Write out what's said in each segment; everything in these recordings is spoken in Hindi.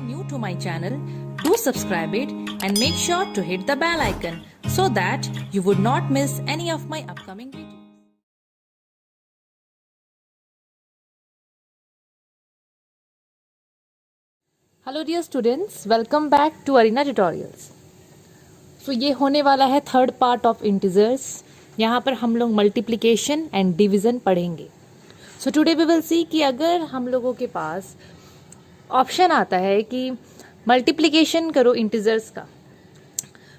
new to my channel, do subscribe it and make sure to hit the bell icon so that you would not miss any of my upcoming videos. Hello dear students, welcome back to Arena Tutorials. So ये होने वाला है थर्ड पार्ट ऑफ इंटीजर्स. यहाँ पर हम लोग मल्टीप्लिकेशन एंड डिवीज़न पढ़ेंगे. So today we will see कि अगर हम लोगों के पास ऑप्शन आता है कि मल्टीप्लिकेशन करो इंटीजर्स का.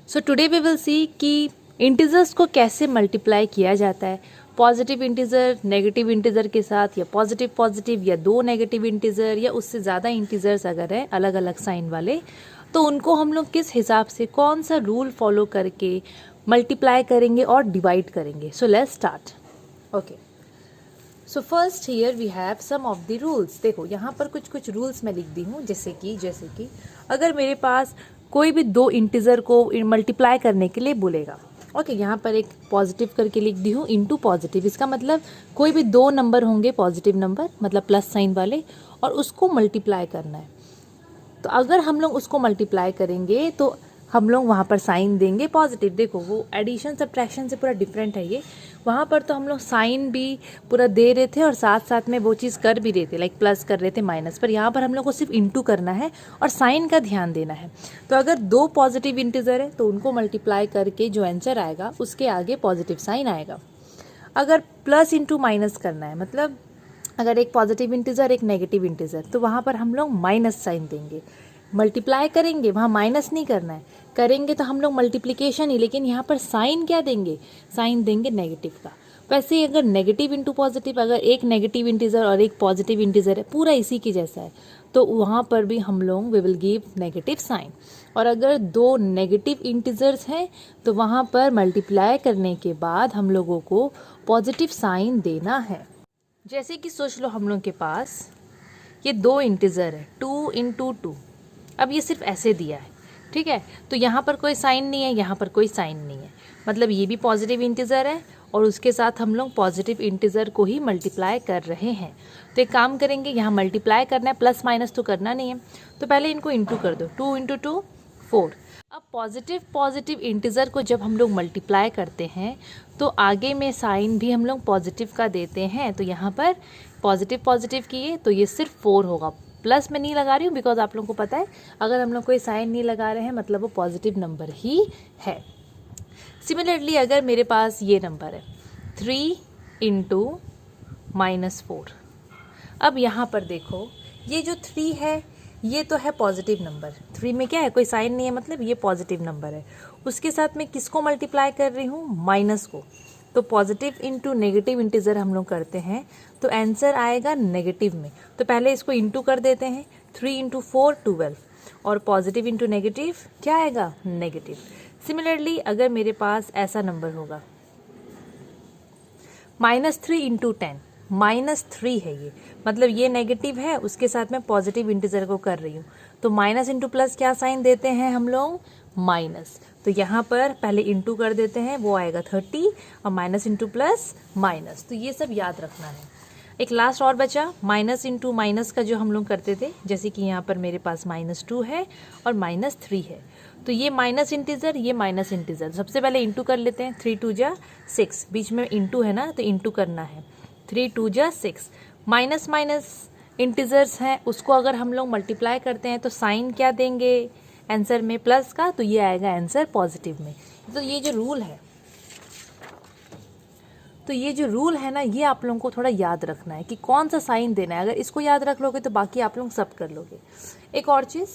So today we will see कि इंटीजर्स को कैसे मल्टीप्लाई किया जाता है, पॉजिटिव इंटीजर नेगेटिव इंटीजर के साथ, या पॉजिटिव पॉजिटिव, या दो नेगेटिव इंटीजर, या उससे ज़्यादा इंटीजर्स अगर है अलग अलग साइन वाले, तो उनको हम लोग किस हिसाब से कौन सा रूल फॉलो करके मल्टीप्लाई करेंगे और डिवाइड करेंगे. So let's start. Okay, so first here we have some of the rules. देखो यहाँ पर कुछ रूल्स मैं लिख दी हूँ, जैसे कि अगर मेरे पास कोई भी दो इंटीजर को मल्टीप्लाई करने के लिए बोलेगा. ओके, यहाँ पर एक पॉजिटिव करके लिख दी हूँ इनटू पॉजिटिव. इसका मतलब कोई भी दो नंबर होंगे पॉजिटिव नंबर, मतलब प्लस साइन वाले, और उसको मल्टीप्लाई करना है. तो अगर हम लोग उसको मल्टीप्लाई करेंगे तो हम लोग वहाँ पर साइन देंगे पॉजिटिव. देखो वो एडिशन सब्ट्रैक्शन से पूरा डिफरेंट है ये. वहाँ पर तो हम लोग साइन भी पूरा दे रहे थे और साथ साथ में वो चीज़ कर भी रहे थे, लाइक प्लस कर रहे थे माइनस, पर यहाँ पर हम लोग को सिर्फ इंटू करना है और साइन का ध्यान देना है. तो अगर दो पॉजिटिव इंटीजर है तो उनको मल्टीप्लाई करके जो आंसर आएगा उसके आगे पॉजिटिव साइन आएगा. अगर प्लस इंटू माइनस करना है, मतलब अगर एक पॉजिटिव इंटीजर एक नेगेटिव इंटीजर, तो वहाँ पर हम लोग माइनस साइन देंगे. मल्टीप्लाई करेंगे, वहाँ माइनस नहीं करना है, करेंगे तो हम लोग मल्टीप्लिकेशन ही, लेकिन यहाँ पर साइन क्या देंगे, साइन देंगे नेगेटिव का. वैसे ही अगर नेगेटिव इंटू पॉजिटिव, अगर एक नेगेटिव इंटीजर और एक पॉजिटिव इंटीजर है, पूरा इसी की जैसा है, तो वहाँ पर भी हम लोग we will give negative sign. और अगर दो नेगेटिव इंटीजर्स हैं तो वहाँ पर मल्टीप्लाई करने के बाद हम लोगों को पॉजिटिव साइन देना है. जैसे कि सोच लो हम लोग के पास ये दो इंटीजर है 2 इंटू 2. अब ये सिर्फ ऐसे दिया है, ठीक है, तो यहाँ पर कोई साइन नहीं है, यहाँ पर कोई साइन नहीं है, मतलब ये भी पॉजिटिव इंटीजर है और उसके साथ हम लोग पॉजिटिव इंटीजर को ही मल्टीप्लाई कर रहे हैं. तो एक काम करेंगे, यहाँ मल्टीप्लाई करना है, प्लस माइनस तो करना नहीं है, तो पहले इनको इंटू कर दो. 2 इंटू 2 4. अब पॉजिटिव इंटीजर को जब हम लोग मल्टीप्लाई करते हैं तो आगे में साइन भी हम लोग पॉजिटिव का देते हैं. तो यहाँ पर पॉजिटिव किए तो ये सिर्फ 4 होगा. प्लस में नहीं लगा रही हूँ बिकॉज आप लोगों को पता है अगर हम लोग कोई साइन नहीं लगा रहे हैं मतलब वो पॉजिटिव नंबर ही है. सिमिलरली अगर मेरे पास ये नंबर है 3 इंटू -4. अब यहाँ पर देखो ये जो 3 है ये तो है पॉजिटिव नंबर. 3 में क्या है, कोई साइन नहीं है, मतलब ये पॉजिटिव नंबर है. उसके साथ मैं किसको मल्टीप्लाई कर रही हूँ, माइनस को. तो पॉजिटिव इंटू नेगेटिव इंटीजर हम लोग करते हैं तो आंसर आएगा नेगेटिव में. तो पहले इसको इंटू कर देते हैं. 3 इंटू 4 12, और पॉजिटिव इंटू नेगेटिव क्या आएगा, नेगेटिव. सिमिलरली अगर मेरे पास ऐसा नंबर होगा -3 इंटू 10, -3 है ये, मतलब ये नेगेटिव है, उसके साथ मैं पॉजिटिव इंटीजर को कर रही हूँ, तो माइनस इंटू प्लस क्या साइन देते हैं हम लोग, माइनस. तो यहाँ पर पहले इंटू कर देते हैं, वो आएगा 30, और माइनस इंटू प्लस माइनस. तो ये सब याद रखना है. एक लास्ट और बचा, माइनस इंटू माइनस का जो हम लोग करते थे, जैसे कि यहाँ पर मेरे पास -2 है और -3 है, तो ये माइनस इंटीजर, ये माइनस इंटीजर. सबसे पहले इंटू कर लेते हैं. 3 2 जा 6, बीच में इंटू है ना, तो इंटू करना है. 3 2 जा 6. माइनस इंटीजर्स हैं, उसको अगर हम लोग मल्टीप्लाई करते हैं तो साइन क्या देंगे आंसर में, प्लस का, तो ये आएगा आंसर पॉजिटिव में. तो ये जो रूल है ना, ये आप लोगों को थोड़ा याद रखना है कि कौन सा साइन देना है. अगर इसको याद रख लोगे तो बाकी आप लोग सब कर लोगे. एक और चीज़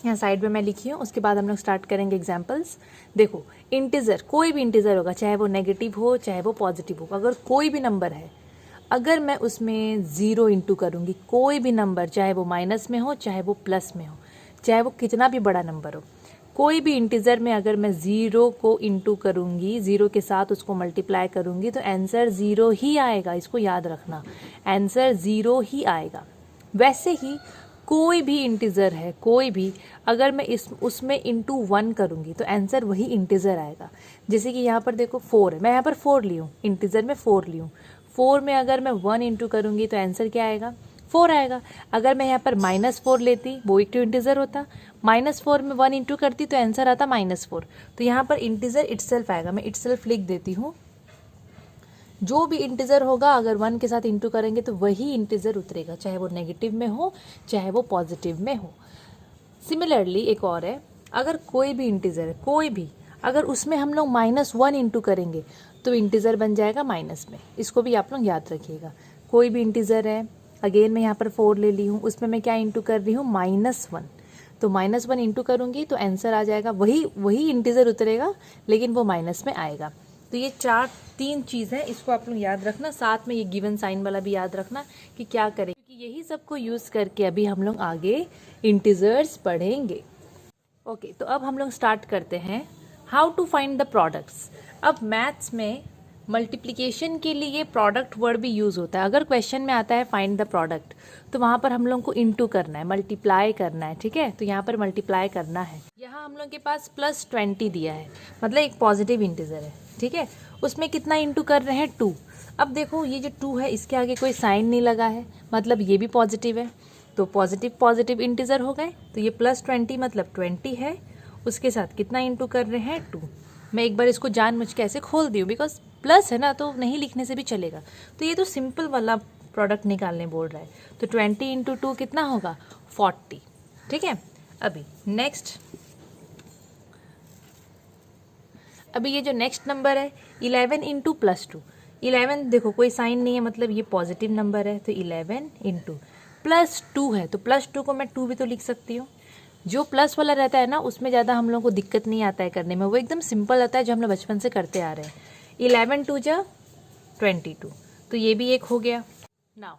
यहाँ साइड में मैं लिखी हूँ, उसके बाद हम लोग स्टार्ट करेंगे एग्जाम्पल्स. देखो इंटीजर, कोई भी इंटीजर होगा, चाहे वो नेगेटिव हो चाहे वो पॉजिटिव हो, अगर कोई भी नंबर है, अगर मैं उसमें 0 इंटू करूँगी, कोई भी नंबर, चाहे वो माइनस में हो चाहे वो प्लस में हो, चाहे वो कितना भी बड़ा नंबर हो, कोई भी इंटीजर में अगर मैं 0 को इंटू करूँगी, 0 के साथ उसको मल्टीप्लाई करूँगी, तो आंसर 0 ही आएगा. इसको याद रखना, आंसर 0 ही आएगा. वैसे ही कोई भी इंटीजर है, कोई भी, अगर मैं उसमें इंटू 1 करूँगी तो आंसर वही इंटीजर आएगा. जैसे कि यहाँ पर देखो 4 है, मैं यहाँ पर 4 ली हूँ, इंटीजर में 4 ली हूँ. 4 में अगर मैं 1 इंटू करूँगी तो आंसर क्या आएगा, 4 आएगा। अगर मैं यहाँ पर -4 लेती, वो एक तो इंटीजर होता, -4 में 1 इंटू करती तो आंसर आता -4। तो यहाँ पर इंटीजर इटसेल्फ आएगा, मैं इटसेल्फ लिख देती हूँ। जो भी इंटीजर होगा अगर 1 के साथ इंटू करेंगे तो वही इंटीजर उतरेगा, चाहे वो नेगेटिव में हो चाहे वो पॉजिटिव में हो। सिमिलरली एक और है, अगर कोई भी इंटीजर है, कोई भी, अगर उसमें हम लोग -1 इंटू करेंगे तो इंटीजर बन जाएगा माइनस में। इसको भी आप लोग याद रखिएगा। कोई भी इंटीजर है, अगेन मैं यहाँ पर 4 ले ली हूँ, उसमें मैं क्या इंटू कर रही हूँ, -1। तो -1 इंटू करूँगी तो आंसर आ जाएगा, वही इंटीजर उतरेगा लेकिन वो माइनस में आएगा। तो ये 3 चीज़ है, इसको आप लोग याद रखना। साथ में ये गिवन साइन वाला भी याद रखना कि क्या करें, क्योंकि यही सबको यूज़ करके अभी हम लोग आगे इंटीजर्स पढ़ेंगे। ओके, तो अब हम लोग स्टार्ट करते हैं how to find the products. अब मैथ्स में मल्टीप्लिकेशन के लिए प्रोडक्ट वर्ड भी यूज़ होता है। अगर क्वेश्चन में आता है फाइंड द प्रोडक्ट तो वहाँ पर हम लोग को इंटू करना है, मल्टीप्लाई करना है, ठीक है। तो यहाँ पर मल्टीप्लाई करना है। यहाँ हम लोग के पास +20 दिया है, मतलब एक पॉजिटिव इंटीजर है, ठीक है। उसमें कितना इंटू कर रहे हैं, 2। अब देखो ये जो 2 है इसके आगे कोई साइन नहीं लगा है, मतलब ये भी पॉजिटिव है, तो पॉजिटिव इंटीजर हो गए। तो ये +20 मतलब 20 है, उसके साथ कितना इंटू कर रहे हैं, 2। मैं एक बार इसको जानबूझ के ऐसे खोल दी हूँ, बिकॉज प्लस है ना तो नहीं लिखने से भी चलेगा। तो ये तो सिंपल वाला प्रोडक्ट निकालने बोल रहा है, तो 20 इंटू 2 कितना होगा, 40, ठीक है। अभी ये जो नेक्स्ट नंबर है 11 इंटू +2। 11 देखो कोई साइन नहीं है, मतलब ये पॉजिटिव नंबर है, तो 11 इंटू +2 है, तो +2 को मैं 2 भी तो लिख सकती हूँ। जो प्लस वाला रहता है ना उसमें ज़्यादा हम लोग को दिक्कत नहीं आता है करने में, वो एकदम सिंपल रहता है जो हम लोग बचपन से करते आ रहे हैं। 11 2 जा 22, तो ये भी एक हो गया। नाउ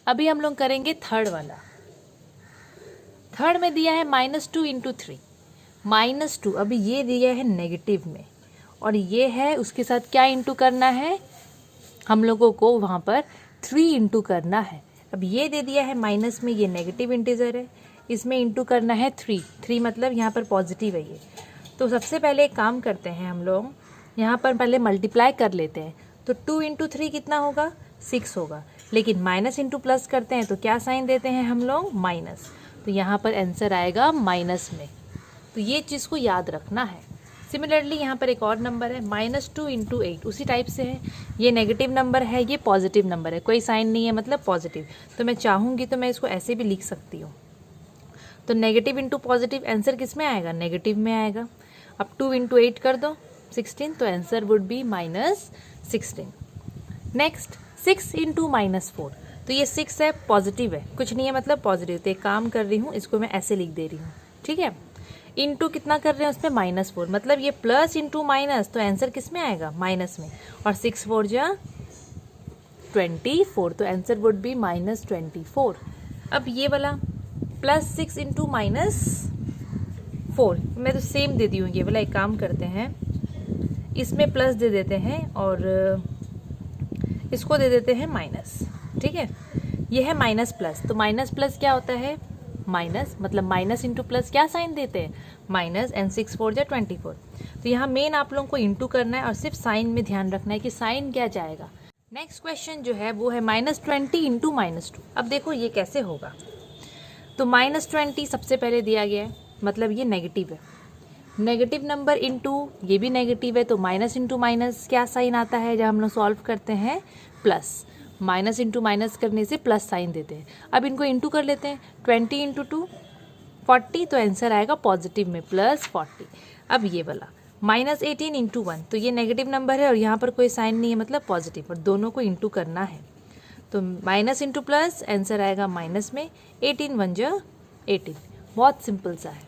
अभी हम लोग करेंगे थर्ड वाला। थर्ड में दिया है -2 इंटू 3, -2। अभी ये दिया है नेगेटिव में और ये है, उसके साथ क्या इंटू करना है, हम लोगों को वहाँ पर 3 इंटू करना है। अब ये दे दिया है माइनस में, ये नेगेटिव इंटीजर है, इसमें इंटू करना है 3 मतलब यहाँ पर पॉजिटिव है ये। तो सबसे पहले एक काम करते हैं हम लोग, यहाँ पर पहले मल्टीप्लाई कर लेते हैं। तो 2 इंटू 3 कितना होगा, 6 होगा, लेकिन माइनस इंटू प्लस करते हैं तो क्या साइन देते हैं हम लोग, माइनस। तो यहाँ पर आंसर आएगा माइनस में। तो ये चीज़ को याद रखना है। सिमिलरली यहाँ पर एक और नंबर है -2 इंटू 8, उसी टाइप से है। ये नेगेटिव नंबर है, ये पॉजिटिव नंबर है, कोई साइन नहीं है मतलब पॉजिटिव। तो मैं चाहूँगी तो मैं इसको ऐसे भी लिख सकती हूँ। तो नेगेटिव इंटू पॉजिटिव आंसर किस में आएगा, नेगेटिव में आएगा। अब 2 इंटू 8 कर दो 16, तो answer would be -16। Next 6 into -4, तो ये 6 है, पॉजिटिव है, कुछ नहीं है मतलब पॉजिटिव। तो एक काम कर रही हूँ, इसको मैं ऐसे लिख दे रही हूँ, ठीक है। इंटू कितना कर रहे हैं उसमें, -4, मतलब ये प्लस इंटू माइनस, तो आंसर किस में आएगा, माइनस में। और 6 4 जा 24, तो आंसर वुड बी -24। अब ये वाला +6 इंटू -4, मैं तो सेम दे दी हूँ ये वाला। एक काम करते हैं, इसमें प्लस दे देते हैं और इसको दे देते हैं माइनस, ठीक है। ये है माइनस प्लस, तो माइनस प्लस क्या होता है, माइनस, मतलब माइनस इंटू प्लस क्या साइन देते हैं, माइनस। एंड 6 4 जा 24। तो यहाँ मेन आप लोगों को इंटू करना है और सिर्फ साइन में ध्यान रखना है कि साइन क्या जाएगा। नेक्स्ट क्वेश्चन जो है वो है -20 इंटू -2। अब देखो ये कैसे होगा। तो -20 सबसे पहले दिया गया है, मतलब ये नेगेटिव है, नेगेटिव नंबर इंटू ये भी नेगेटिव है, तो माइनस इंटू माइनस क्या साइन आता है जब हम लोग सॉल्व करते हैं, प्लस। माइनस इंटू माइनस करने से प्लस साइन देते हैं। अब इनको इंटू कर लेते हैं, 20 इंटू 2 40, तो आंसर आएगा पॉजिटिव में +40। अब ये वाला -18 इंटू 1, तो ये नेगेटिव नंबर है और यहाँ पर कोई साइन नहीं है मतलब पॉजिटिव, और दोनों को इंटू करना है। तो माइनस इंटू प्लस आंसर आएगा माइनस में। 18 1 जा 18, बहुत सिंपल सा है।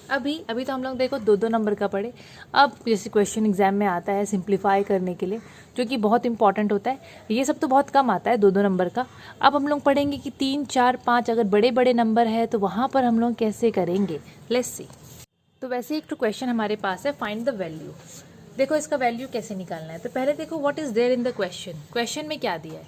अभी तो हम लोग देखो 2 नंबर का पढ़े। अब जैसे क्वेश्चन एग्जाम में आता है सिंप्लीफाई करने के लिए, जो कि बहुत इंपॉर्टेंट होता है, ये सब तो बहुत कम आता है 2 नंबर का। अब हम लोग पढ़ेंगे कि 3 4 5 अगर बड़े बड़े नंबर है तो वहाँ पर हम लोग कैसे करेंगे, लेट्स सी। तो वैसे एक तो क्वेश्चन हमारे पास है, फाइंड द वैल्यू। देखो इसका वैल्यू कैसे निकालना है। तो पहले देखो what is there in the question. Question में क्या दिया है,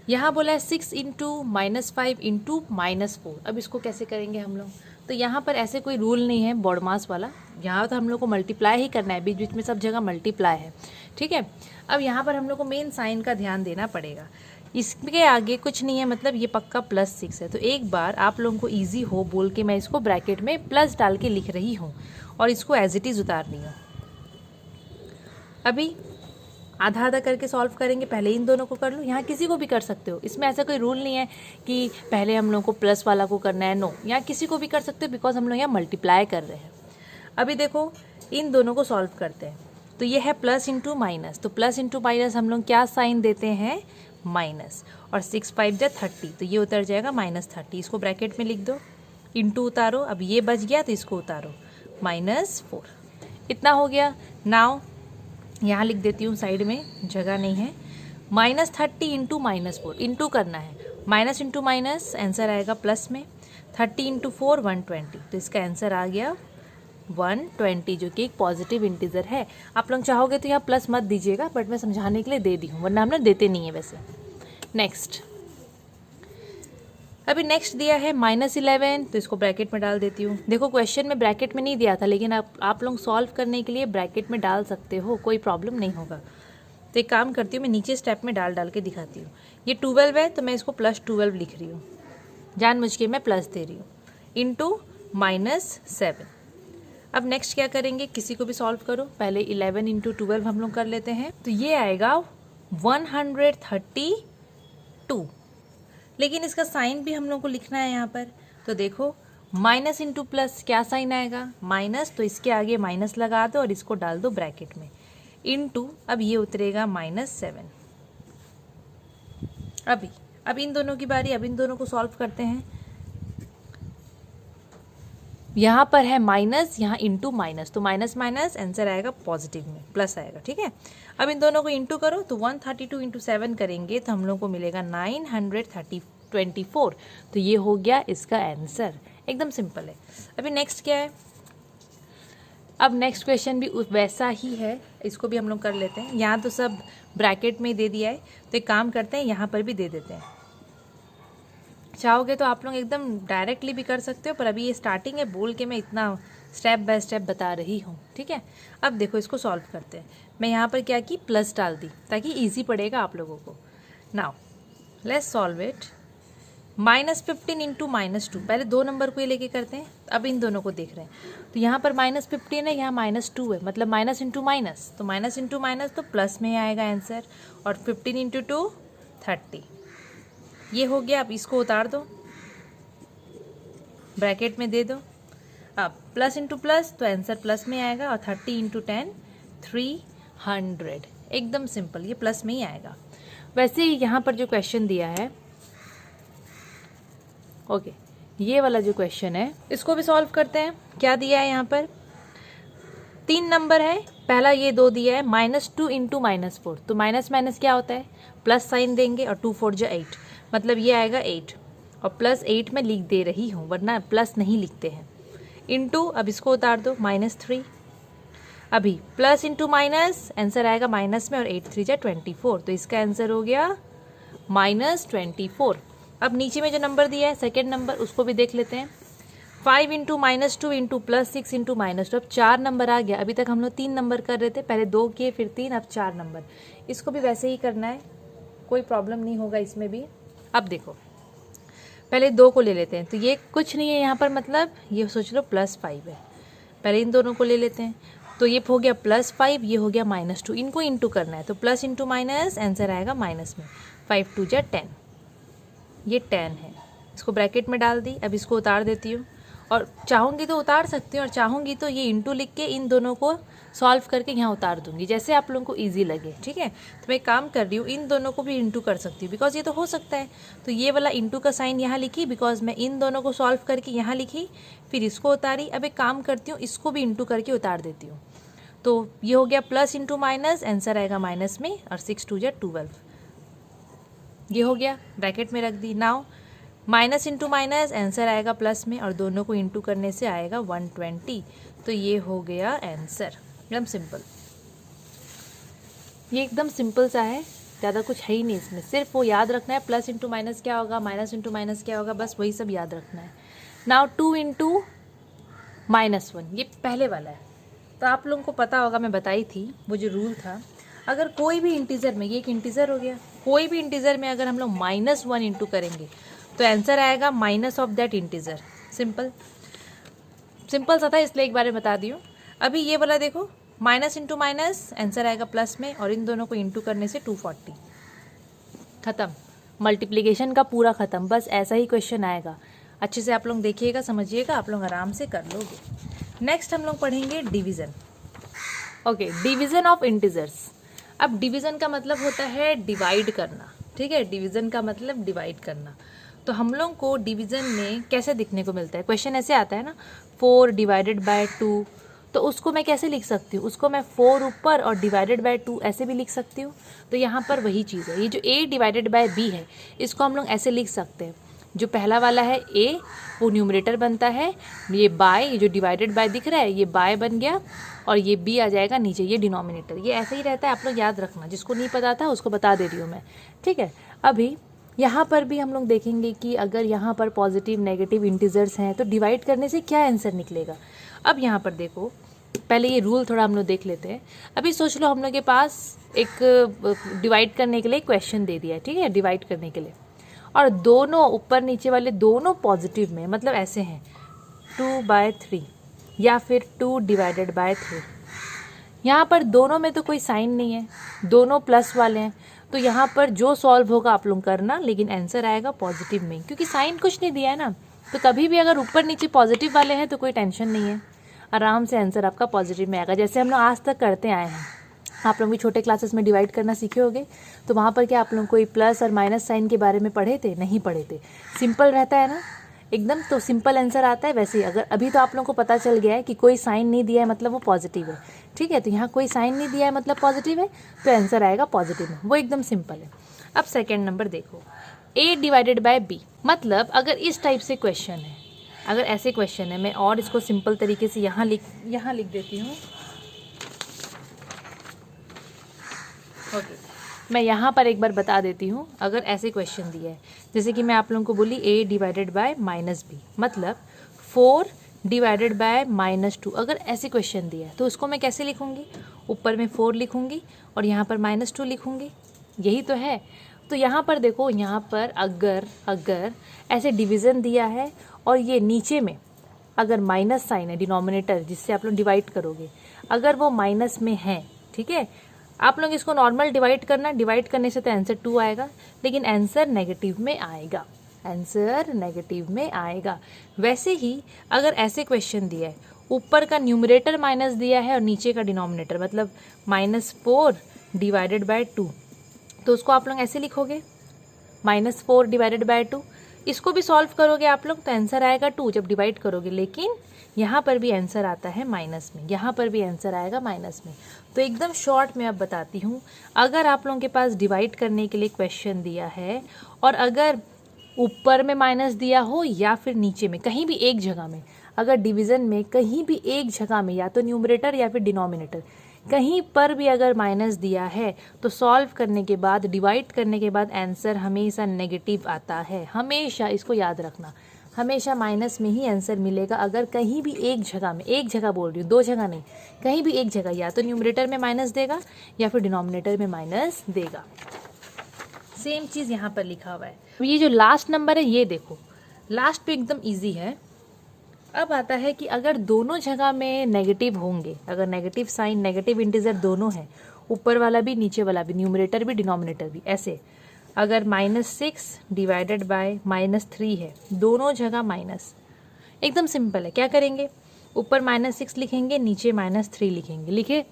यहाँ बोला है 6 इंटू -5 इंटू -4। अब इसको कैसे करेंगे हम लोग। तो यहाँ पर ऐसे कोई रूल नहीं है बॉडमास वाला, यहाँ तो हम लोग को मल्टीप्लाई ही करना है, बीच बीच में सब जगह मल्टीप्लाई है, ठीक है। अब यहाँ पर हम लोग को मेन साइन का ध्यान देना पड़ेगा इसके आगे कुछ नहीं है, मतलब ये पक्का +6 है। तो एक बार आप लोगों को ईजी हो बोल के मैं इसको ब्रैकेट में प्लस डाल के लिख रही हूँ और इसको एज इट इज़ उतार रही हूँ। अभी आधा आधा करके सॉल्व करेंगे। पहले इन दोनों को कर लो, यहाँ किसी को भी कर सकते हो, इसमें ऐसा कोई रूल नहीं है कि पहले हम लोग को प्लस वाला को करना है। नो, यहाँ किसी को भी कर सकते हो बिकॉज हम लोग यहाँ मल्टीप्लाई कर रहे हैं। अभी देखो इन दोनों को सॉल्व करते हैं। तो ये है प्लस इंटू माइनस, तो प्लस इंटू माइनस हम लोग क्या साइन देते हैं, माइनस, और 6 5 जा 30, तो ये उतर जाएगा -30। इसको ब्रैकेट में लिख दो, इंटू उतारो, अब ये बच गया तो इसको उतारो, -4। इतना हो गया। नाउ यहाँ लिख देती हूँ, साइड में जगह नहीं है। -30 इंटू -4, इंटू करना है, माइनस इंटू माइनस आंसर आएगा प्लस में। 30 इंटू 4 120, तो इसका आंसर आ गया 120, जो कि एक पॉजिटिव इंटीजर है। आप लोग चाहोगे तो यहाँ प्लस मत दीजिएगा, बट मैं समझाने के लिए दे दी हूँ, वरना हम लोग देते नहीं है वैसे। नेक्स्ट, अभी नेक्स्ट दिया है -11, तो इसको ब्रैकेट में डाल देती हूँ। देखो क्वेश्चन में ब्रैकेट में नहीं दिया था, लेकिन आप लोग सॉल्व करने के लिए ब्रैकेट में डाल सकते हो, कोई प्रॉब्लम नहीं होगा। तो एक काम करती हूँ, मैं नीचे स्टेप में डाल डाल के दिखाती हूँ। ये 12 है, तो मैं इसको +12 लिख रही हूँ, जानबूझ के मैं प्लस दे रही हूँ, इंटू -7। अब नेक्स्ट क्या करेंगे, किसी को भी सॉल्व करो। पहले 11 इंटू 12 हम लोग कर लेते हैं, तो ये आएगा 132, लेकिन इसका साइन भी हम लोग को लिखना है यहाँ पर। तो देखो माइनस इंटू प्लस क्या साइन आएगा, माइनस, तो इसके आगे माइनस लगा दो और इसको डाल दो ब्रैकेट में, इंटू, अब ये उतरेगा -7। अब इन दोनों की बारी, अब इन दोनों को सॉल्व करते हैं। यहाँ पर है माइनस, यहाँ इंटू माइनस, तो माइनस माइनस आंसर आएगा पॉजिटिव में, प्लस आएगा, ठीक है। अब इन दोनों को इंटू करो, तो 132 इंटू 7 करेंगे तो हम लोग को मिलेगा 924, तो ये हो गया इसका आंसर। एकदम सिंपल है। अभी नेक्स्ट क्या है, अब नेक्स्ट क्वेश्चन भी वैसा ही है, इसको भी हम लोग कर लेते हैं। यहाँ तो सब ब्रैकेट में दे दिया है, तो एक काम करते हैं, यहाँ पर भी दे देते हैं। चाहोगे तो आप लोग एकदम डायरेक्टली भी कर सकते हो, पर अभी ये स्टार्टिंग है बोल के मैं इतना स्टेप बाय स्टेप बता रही हूँ, ठीक है। अब देखो इसको सॉल्व करते हैं। मैं यहाँ पर क्या की, प्लस डाल दी ताकि इजी पड़ेगा आप लोगों को। Now let's solve it. -15 into -2, पहले 2 नंबर को ये लेके करते हैं, अब इन दोनों को देख रहे हैं। तो यहाँ पर -15 है, यहाँ -2 है, मतलब माइनस इंटू माइनस, तो माइनस इंटू माइनस तो प्लस में आएगा आंसर, और 15 इंटू 2 30, ये हो गया। अब इसको उतार दो, ब्रैकेट में दे दो। अब प्लस इंटू प्लस तो आंसर प्लस में आएगा, और 30 इंटू 10 300, एकदम सिंपल, ये प्लस में ही आएगा। वैसे ही यहाँ पर जो क्वेश्चन दिया है, ओके, ये वाला जो क्वेश्चन है इसको भी सॉल्व करते हैं। क्या दिया है यहाँ पर, 3 नंबर है, पहला ये 2 दिया है, -2 इंटू -4, तो माइनस माइनस क्या होता है, प्लस साइन देंगे, और 2 4 जा 8, मतलब ये आएगा 8, और +8 में लिख दे रही हूँ, वरना प्लस नहीं लिखते हैं। इंटू, अब इसको उतार दो, -3। अभी प्लस इंटू माइनस आंसर आएगा माइनस में, और 8 3 जा 24, तो इसका आंसर हो गया -24। अब नीचे में जो नंबर दिया है सेकेंड नंबर, उसको भी देख लेते हैं। 5 इंटू -2 इंटू +6 इंटू -2, अब 4 नंबर आ गया। अभी तक हम लोग 3 नंबर कर रहे थे, पहले 2 किए फिर 3, अब 4 नंबर। इसको भी वैसे ही करना है, कोई प्रॉब्लम नहीं होगा इसमें भी। अब देखो पहले 2 को ले लेते हैं, तो ये कुछ नहीं है यहाँ पर, मतलब ये सोच लो +5 है। पहले इन दोनों को ले लेते हैं, तो ये हो गया +5, ये हो गया -2, इनको इंटू करना है, तो प्लस इंटू माइनस आंसर आएगा माइनस में, 5 2 जा 10, ये 10 है। इसको ब्रैकेट में डाल दी, अब इसको उतार देती हूँ, और चाहूँगी तो उतार सकती हूँ, और चाहूँगी तो ये इंटू लिख के इन दोनों को सॉल्व करके यहाँ उतार दूंगी, जैसे आप लोगों को इजी लगे, ठीक है। तो मैं काम कर रही हूँ, इन दोनों को भी इंटू कर सकती हूँ, बिकॉज ये तो हो सकता है। तो ये वाला इंटू का साइन यहाँ लिखी, बिकॉज मैं इन दोनों को सॉल्व करके यहाँ लिखी, फिर इसको उतारी। अब एक काम करती हूँ, इसको भी इंटू करके उतार देती हूँ, तो ये हो गया प्लस इंटू माइनस, आंसर आएगा माइनस में, और 6 2 जा 12, ये हो गया, ब्रैकेट में रख दी। Now minus into minus answer आएगा प्लस में, और दोनों को इंटू करने से आएगा 120, तो ये हो गया आंसर। एकदम सिंपल, ये एकदम सिंपल सा है, ज़्यादा कुछ है ही नहीं इसमें, सिर्फ वो याद रखना है प्लस इंटू माइनस क्या होगा, माइनस इंटू माइनस क्या होगा, बस वही सब याद रखना है। नाउ 2 इंटू -1, ये पहले वाला है, तो आप लोगों को पता होगा, मैं बताई थी वो जो रूल था। अगर कोई भी इंटीजर में, ये एक इंटीजर हो गया, कोई भी इंटीजर में अगर हम लोग -1 इंटू करेंगे तो आंसर आएगा minus of that integer. Simple simple सा था, इसलिए एक बार बता दी हूँ। अभी ये वाला देखो, माइनस इंटू माइनस आंसर आएगा प्लस में, और इन दोनों को इंटू करने से 240, खत्म, मल्टीप्लिकेशन का पूरा खत्म। बस ऐसा ही क्वेश्चन आएगा। अच्छे से आप लोग देखिएगा, समझिएगा, आप लोग आराम से कर लोगे। नेक्स्ट हम लोग पढ़ेंगे division. Okay, division of integers. अब डिवीज़न का मतलब होता है डिवाइड करना, ठीक है, डिवीज़न का मतलब डिवाइड करना। तो हम लोग को डिवीज़न में कैसे दिखने को मिलता है, क्वेश्चन ऐसे आता है ना, 4 डिवाइडेड बाय 2, तो उसको मैं कैसे लिख सकती हूँ, उसको मैं 4 ऊपर और डिवाइडेड बाय 2 ऐसे भी लिख सकती हूँ। तो यहाँ पर वही चीज़ है, ये जो a डिवाइडेड बाय b है, इसको हम लोग ऐसे लिख सकते हैं। जो पहला वाला है a, वो न्यूमरेटर बनता है, ये बाय, ये जो डिवाइडेड बाय दिख रहा है ये बाय बन गया, और ये b आ जाएगा नीचे, ये डिनोमिनेटर। ये ऐसे ही रहता है, आप लोग याद रखना, जिसको नहीं पता था उसको बता दे रही हूँ मैं, ठीक है। अभी यहाँ पर भी हम लोग देखेंगे कि अगर यहाँ पर पॉजिटिव नेगेटिव इंटीजर्स हैं तो डिवाइड करने से क्या आंसर निकलेगा। अब यहाँ पर देखो, पहले ये रूल थोड़ा हम लोग देख लेते हैं। अभी सोच लो हम लोग के पास एक डिवाइड करने के लिए क्वेश्चन दे दिया है, ठीक है, डिवाइड करने के लिए, और दोनों ऊपर नीचे वाले दोनों पॉजिटिव में, मतलब ऐसे हैं 2/3 या फिर 2 डिवाइडेड बाय 3। यहाँ पर दोनों में तो कोई साइन नहीं है, दोनों प्लस वाले हैं, तो यहाँ पर जो सॉल्व होगा आप लोग करना, लेकिन आंसर आएगा पॉजिटिव में, क्योंकि साइन कुछ नहीं दिया है ना। तो कभी भी अगर ऊपर नीचे पॉजिटिव वाले हैं तो कोई टेंशन नहीं है, आराम से आंसर आपका पॉजिटिव में आएगा। जैसे हम लोग आज तक करते आए हैं, आप लोग भी छोटे क्लासेस में डिवाइड करना सीखे होंगे, तो वहाँ पर क्या आप लोग कोई प्लस और माइनस साइन के बारे में पढ़े थे? नहीं पढ़े थे। सिंपल रहता है ना एकदम, तो सिंपल आंसर आता है। वैसे ही अगर अभी तो आप लोगों को पता चल गया है कि कोई साइन नहीं दिया है मतलब वो पॉजिटिव है, ठीक है, तो यहाँ कोई साइन नहीं दिया है मतलब पॉजिटिव है, तो आंसर आएगा पॉजिटिव में, वो एकदम सिंपल है। अब सेकेंड नंबर देखो, a डिवाइडेड बाय b, मतलब अगर इस टाइप से क्वेश्चन है, अगर ऐसे क्वेश्चन है, मैं और इसको सिंपल तरीके से यहाँ लिख देती हूँ। ओके, मैं यहाँ पर एक बार बता देती हूँ। अगर ऐसे क्वेश्चन दिया है, जैसे कि मैं आप लोगों को बोली a डिवाइडेड बाय -b, मतलब 4 डिवाइडेड बाय -2, अगर ऐसे क्वेश्चन दिया है तो उसको मैं कैसे लिखूँगी? ऊपर में 4 लिखूँगी और यहाँ पर -2 लिखूँगी, यही तो है। तो यहाँ पर देखो, यहाँ पर अगर ऐसे डिवीज़न दिया है और ये नीचे में अगर माइनस साइन है, डिनोमिनेटर जिससे आप लोग डिवाइड करोगे, अगर वो माइनस में है, ठीक है, आप लोग इसको नॉर्मल डिवाइड करना, डिवाइड करने से तो आंसर 2 आएगा, लेकिन आंसर नेगेटिव में आएगा, आंसर नेगेटिव में आएगा। वैसे ही अगर ऐसे क्वेश्चन दिया है, ऊपर का न्यूमरेटर माइनस दिया है और नीचे का डिनोमिनेटर, मतलब -4 डिवाइडेड बाय 2, तो उसको आप लोग ऐसे लिखोगे -4 डिवाइडेड बाय 2। इसको भी सॉल्व करोगे आप लोग तो आंसर आएगा 2 जब डिवाइड करोगे, लेकिन यहाँ पर भी आंसर आता है माइनस में, यहाँ पर भी आंसर आएगा माइनस में। तो एकदम शॉर्ट में अब बताती हूँ, अगर आप लोगों के पास डिवाइड करने के लिए क्वेश्चन दिया है और अगर ऊपर में माइनस दिया हो या फिर नीचे में, कहीं भी एक जगह में, अगर डिवीज़न में कहीं भी एक जगह में, या तो न्यूमरेटर या फिर डिनोमिनेटर, कहीं पर भी अगर माइनस दिया है, तो सॉल्व करने के बाद, डिवाइड करने के बाद आंसर हमेशा नेगेटिव आता है। हमेशा इसको याद रखना, हमेशा माइनस में ही आंसर मिलेगा। अगर कहीं भी एक जगह में, एक जगह बोल रही हूँ, 2 जगह नहीं, कहीं भी एक जगह, या तो न्यूमरेटर में माइनस देगा या फिर डिनोमिनेटर में माइनस देगा। सेम चीज़ यहाँ पर लिखा हुआ है। ये जो लास्ट नंबर है, ये देखो, लास्ट पे एकदम ईजी है। अब आता है कि अगर दोनों जगह में नेगेटिव होंगे, अगर नेगेटिव साइन, नेगेटिव इंटीजर दोनों हैं, ऊपर वाला भी नीचे वाला भी, न्यूमरेटर भी डिनोमिनेटर भी, ऐसे अगर -6 डिवाइडेड बाय -3 है, दोनों जगह माइनस, एकदम सिंपल है। क्या करेंगे? ऊपर -6 लिखेंगे, नीचे -3 लिखेंगे, लिखे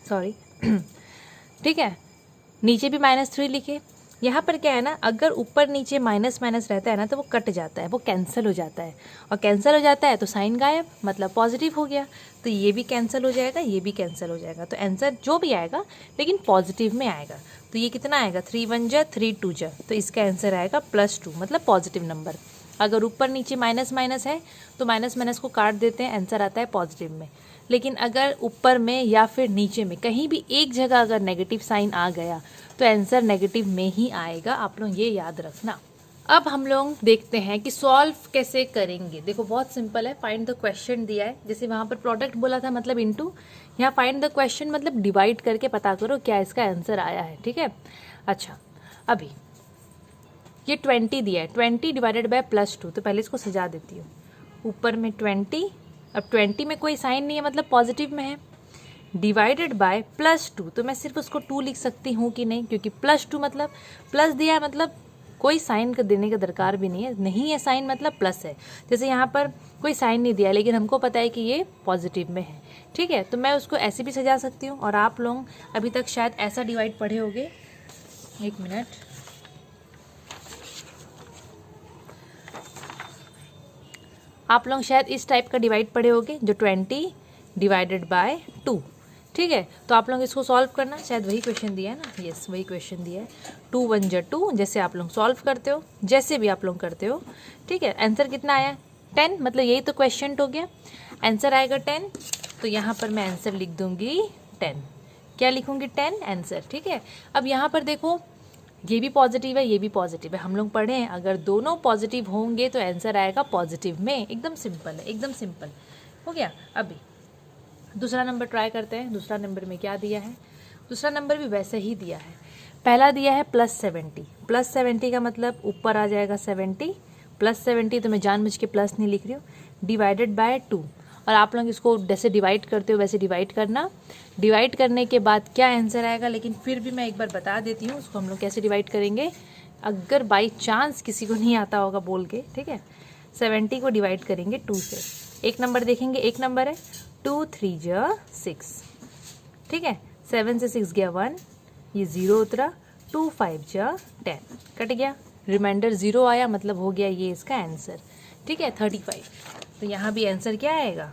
सॉरी ठीक है, नीचे भी -3 लिखे। यहाँ पर क्या है ना, अगर ऊपर नीचे माइनस माइनस रहता है ना तो वो कट जाता है, वो कैंसिल हो जाता है, और कैंसिल हो जाता है तो साइन गायब, मतलब पॉजिटिव हो गया। तो ये भी कैंसिल हो जाएगा, ये भी कैंसिल हो जाएगा, तो आंसर जो भी आएगा लेकिन पॉजिटिव में आएगा। तो ये कितना आएगा? 3 1 जा 3 2 जा, तो इसका आंसर आएगा +2, मतलब पॉजिटिव नंबर। अगर ऊपर नीचे माइनस माइनस है तो माइनस माइनस को काट देते हैं, आंसर आता है पॉजिटिव में। लेकिन अगर ऊपर में या फिर नीचे में कहीं भी एक जगह अगर नेगेटिव साइन आ गया तो आंसर नेगेटिव में ही आएगा, आप लोग ये याद रखना। अब हम लोग देखते हैं कि सॉल्व कैसे करेंगे। देखो बहुत सिंपल है, फाइंड द क्वेश्चन दिया है, जैसे वहाँ पर प्रोडक्ट बोला था मतलब इनटू, यहाँ फाइंड द क्वेश्चन मतलब डिवाइड करके पता करो क्या इसका आंसर आया है। ठीक है, अच्छा अभी ये 20 दिया है, 20 डिवाइडेड बाय +2, तो पहले इसको सजा देती हूँ। ऊपर में 20, अब 20 में कोई साइन नहीं है मतलब पॉजिटिव में है, डिवाइडेड बाय +2, तो मैं सिर्फ उसको 2 लिख सकती हूँ कि नहीं, क्योंकि +2 मतलब प्लस दिया है, मतलब कोई साइन का देने का दरकार भी नहीं है साइन मतलब प्लस है। जैसे यहाँ पर कोई साइन नहीं दिया लेकिन हमको पता है कि ये पॉजिटिव में है। ठीक है, तो मैं उसको ऐसे भी सजा सकती हूँ। और आप लोग अभी तक शायद ऐसा डिवाइड पढ़े होंगे, एक मिनट, आप लोग शायद इस टाइप का डिवाइड पढ़े होंगे जो 20 डिवाइडेड बाय 2। ठीक है, तो आप लोग इसको सॉल्व करना, शायद वही क्वेश्चन दिया है ना, यस वही क्वेश्चन दिया है। 2 1 जा 2, जैसे आप लोग सॉल्व करते हो, जैसे भी आप लोग करते हो। ठीक है, आंसर कितना आया 10, मतलब यही तो क्वेश्चन हो गया, आंसर आएगा 10। तो यहाँ पर मैं आंसर लिख दूंगी 10, क्या लिखूंगी 10 आंसर। ठीक है, अब यहाँ पर देखो ये भी पॉजिटिव है, ये भी पॉजिटिव है, हम लोग पढ़े हैं अगर दोनों पॉजिटिव होंगे तो आंसर आएगा पॉजिटिव में। एकदम सिंपल है, एकदम सिंपल हो गया। अभी दूसरा नंबर ट्राई करते हैं। दूसरा नंबर में क्या दिया है, दूसरा नंबर भी वैसे ही दिया है। पहला दिया है +70, +70 का मतलब ऊपर आ जाएगा 70, +70 तो मैं जानबूझ के प्लस नहीं लिख रही हूँ, डिवाइडेड बाय 2। और आप लोग इसको जैसे डिवाइड करते हो वैसे डिवाइड करना, डिवाइड करने के बाद क्या आंसर आएगा, लेकिन फिर भी मैं एक बार बता देती हूँ उसको हम लोग कैसे डिवाइड करेंगे, अगर बाई चांस किसी को नहीं आता होगा बोल के। ठीक है, 70 को डिवाइड करेंगे 2 से, एक नंबर देखेंगे, एक नंबर है 2 3 जा 6। ठीक है, 7 से 6 गया 1, ये 0 उतरा, 2 5 जा 10, कट गया, रिमाइंडर 0 आया, मतलब हो गया ये इसका आंसर। ठीक है, 35। तो यहाँ भी आंसर क्या आएगा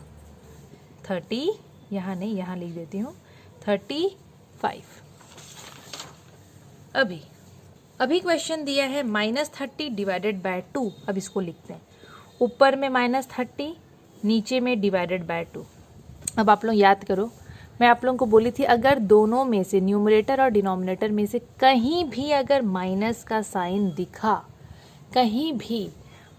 30, यहाँ नहीं यहाँ लिख देती हूँ 35। अभी क्वेश्चन दिया है -30 डिवाइडेड बाय 2। अब इसको लिखते हैं, ऊपर में -30, नीचे में डिवाइडेड बाय 2। अब आप लोग याद करो, मैं आप लोगों को बोली थी अगर दोनों में से न्यूमरेटर और डिनोमिनेटर में से कहीं भी अगर माइनस का साइन दिखा, कहीं भी,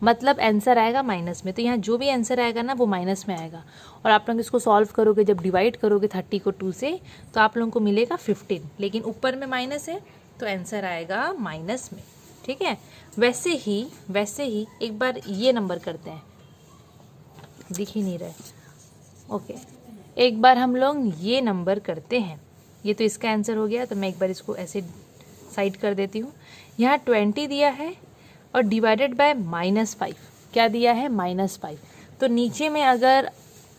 मतलब आंसर आएगा माइनस में। तो यहाँ जो भी आंसर आएगा ना वो माइनस में आएगा। और आप लोग इसको सॉल्व करोगे, जब डिवाइड करोगे 30 को 2 से, तो आप लोगों को मिलेगा 15, लेकिन ऊपर में माइनस है तो आंसर आएगा माइनस में। ठीक है, वैसे ही एक बार ये नंबर करते हैं, दिख ही नहीं रहा है, ओके, एक बार हम लोग ये नंबर करते हैं। ये तो इसका आंसर हो गया, तो मैं एक बार इसको ऐसे साइड कर देती हूँ। यहाँ 20 दिया है और डिवाइडेड बाय -5, क्या दिया है -5। तो नीचे में अगर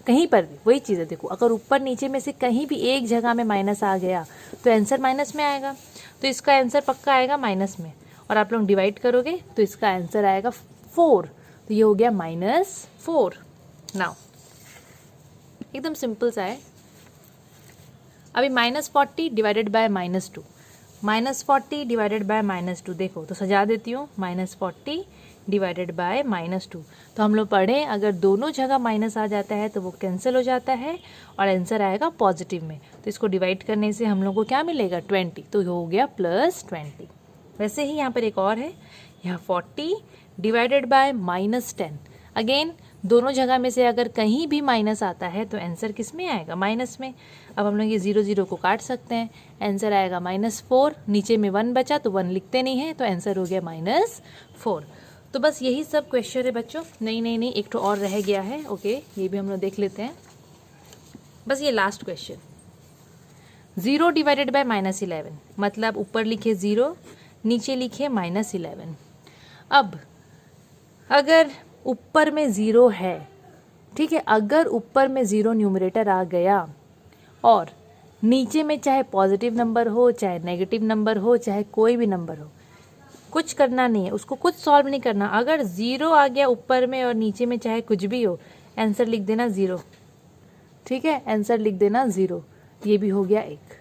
कहीं पर भी वही चीज़ है, देखो अगर ऊपर नीचे में से कहीं भी एक जगह में माइनस आ गया तो आंसर माइनस में आएगा। तो इसका आंसर पक्का आएगा माइनस में। और आप लोग डिवाइड करोगे तो इसका आंसर आएगा 4, तो ये हो गया -4। नाउ एकदम सिंपल सा है। अभी -40 डिवाइडेड बाय -2, -40 डिवाइडेड बाय -2, देखो तो सजा देती हूँ, -40 डिवाइडेड बाय -2। तो हम लोग पढ़े अगर दोनों जगह माइनस आ जाता है तो वो कैंसिल हो जाता है और आंसर आएगा पॉजिटिव में। तो इसको डिवाइड करने से हम लोग को क्या मिलेगा 20, तो हो गया +20। वैसे ही यहाँ पर एक और है, यहाँ 40 डिवाइडेड बाय -10। अगेन दोनों जगह में से अगर कहीं भी माइनस आता है तो आंसर किस में आएगा, माइनस में। अब हम लोग ये 0 0 को काट सकते हैं, आंसर आएगा -4। नीचे में 1 बचा तो 1 लिखते नहीं है, तो आंसर हो गया -4। तो बस यही सब क्वेश्चन है बच्चों। नहीं, एक तो और रह गया है, ओके, ये भी हम लोग देख लेते हैं। बस ये लास्ट क्वेश्चन, 0 डिवाइडेड बाय -11, मतलब ऊपर लिखे 0, नीचे लिखे -11। अब अगर ऊपर में 0 है, ठीक है, अगर ऊपर में 0 न्यूमरेटर आ गया और नीचे में चाहे पॉजिटिव नंबर हो, चाहे नेगेटिव नंबर हो, चाहे कोई भी नंबर हो, कुछ करना नहीं है, उसको कुछ सॉल्व नहीं करना। अगर 0 आ गया ऊपर में और नीचे में चाहे कुछ भी हो, आंसर लिख देना 0। ठीक है, आंसर लिख देना 0। ये भी हो गया 1।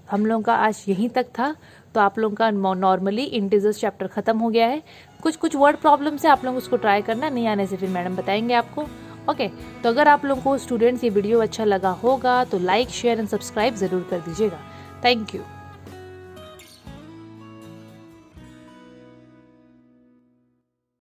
हम लोगों का आज यहीं तक था। तो आप लोगों का नॉर्मली इंटीजर्स चैप्टर खत्म हो गया है। कुछ वर्ड प्रॉब्लम से आप लोग उसको ट्राई करना, नहीं आने से फिर मैडम बताएंगे आपको। ओके, तो अगर आप लोगों को स्टूडेंट्स ये वीडियो अच्छा लगा होगा तो लाइक, शेयर एंड सब्सक्राइब ज़रूर कर दीजिएगा। Thank you.